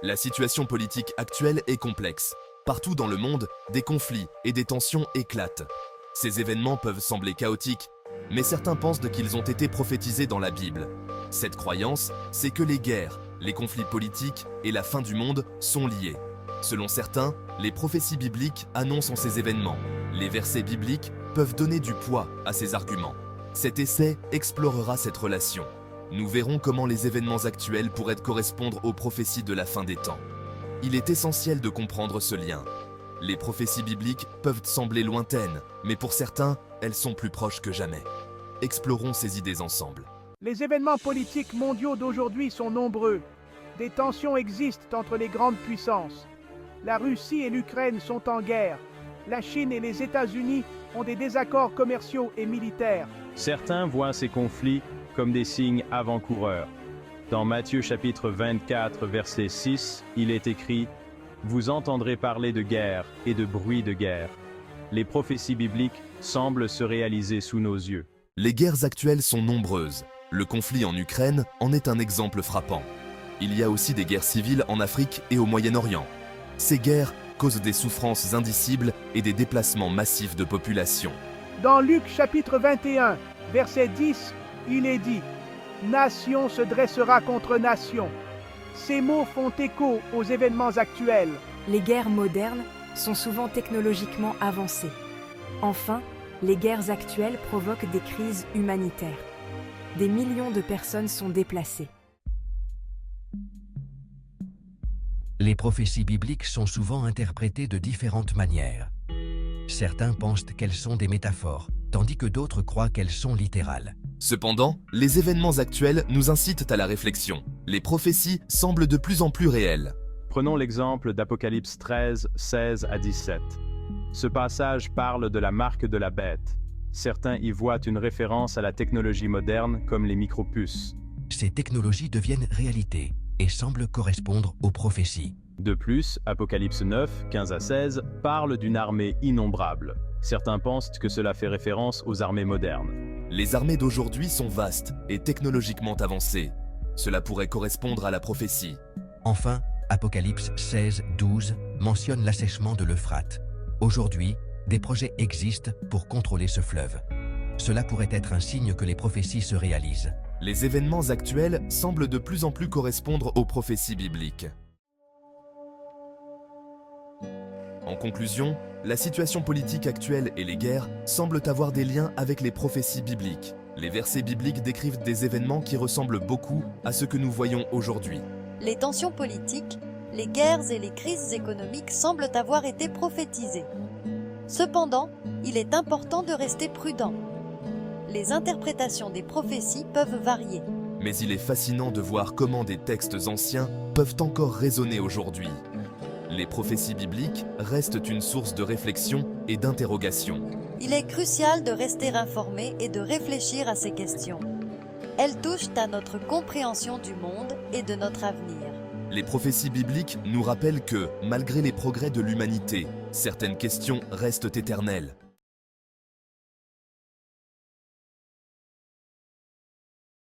La situation politique actuelle est complexe. Partout dans le monde, des conflits et des tensions éclatent. Ces événements peuvent sembler chaotiques, mais certains pensent qu'ils ont été prophétisés dans la Bible. Cette croyance, c'est que les guerres, les conflits politiques et la fin du monde sont liés. Selon certains, les prophéties bibliques annoncent ces événements. Les versets bibliques peuvent donner du poids à ces arguments. Cet essai explorera cette relation. Nous verrons comment les événements actuels pourraient correspondre aux prophéties de la fin des temps. Il est essentiel de comprendre ce lien. Les prophéties bibliques peuvent sembler lointaines, mais pour certains, elles sont plus proches que jamais. Explorons ces idées ensemble. Les événements politiques mondiaux d'aujourd'hui sont nombreux. Des tensions existent entre les grandes puissances. La Russie et l'Ukraine sont en guerre. La Chine et les États-Unis ont des désaccords commerciaux et militaires. Certains voient ces conflits comme des signes avant-coureurs. Dans Matthieu chapitre 24, verset 6, il est écrit « Vous entendrez parler de guerre et de bruit de guerre. » Les prophéties bibliques semblent se réaliser sous nos yeux. Les guerres actuelles sont nombreuses. Le conflit en Ukraine en est un exemple frappant. Il y a aussi des guerres civiles en Afrique et au Moyen-Orient. Ces guerres causent des souffrances indicibles et des déplacements massifs de population. Dans Luc chapitre 21, verset 10, il est dit « Nation se dressera contre nation ». Ces mots font écho aux événements actuels. Les guerres modernes sont souvent technologiquement avancées. Enfin, les guerres actuelles provoquent des crises humanitaires. Des millions de personnes sont déplacées. Les prophéties bibliques sont souvent interprétées de différentes manières. Certains pensent qu'elles sont des métaphores, tandis que d'autres croient qu'elles sont littérales. Cependant, les événements actuels nous incitent à la réflexion. Les prophéties semblent de plus en plus réelles. Prenons l'exemple d'Apocalypse 13, 16 à 17. Ce passage parle de la marque de la bête. Certains y voient une référence à la technologie moderne comme les micropuces. Ces technologies deviennent réalité et semblent correspondre aux prophéties. De plus, Apocalypse 9, 15 à 16 parle d'une armée innombrable. Certains pensent que cela fait référence aux armées modernes. Les armées d'aujourd'hui sont vastes et technologiquement avancées. Cela pourrait correspondre à la prophétie. Enfin, Apocalypse 16, 12 mentionne l'assèchement de l'Euphrate. Aujourd'hui, des projets existent pour contrôler ce fleuve. Cela pourrait être un signe que les prophéties se réalisent. Les événements actuels semblent de plus en plus correspondre aux prophéties bibliques. En conclusion, la situation politique actuelle et les guerres semblent avoir des liens avec les prophéties bibliques. Les versets bibliques décrivent des événements qui ressemblent beaucoup à ce que nous voyons aujourd'hui. Les tensions politiques, les guerres et les crises économiques semblent avoir été prophétisées. Cependant, il est important de rester prudent. Les interprétations des prophéties peuvent varier. Mais il est fascinant de voir comment des textes anciens peuvent encore résonner aujourd'hui. Les prophéties bibliques restent une source de réflexion et d'interrogation. Il est crucial de rester informé et de réfléchir à ces questions. Elles touchent à notre compréhension du monde et de notre avenir. Les prophéties bibliques nous rappellent que, malgré les progrès de l'humanité, certaines questions restent éternelles.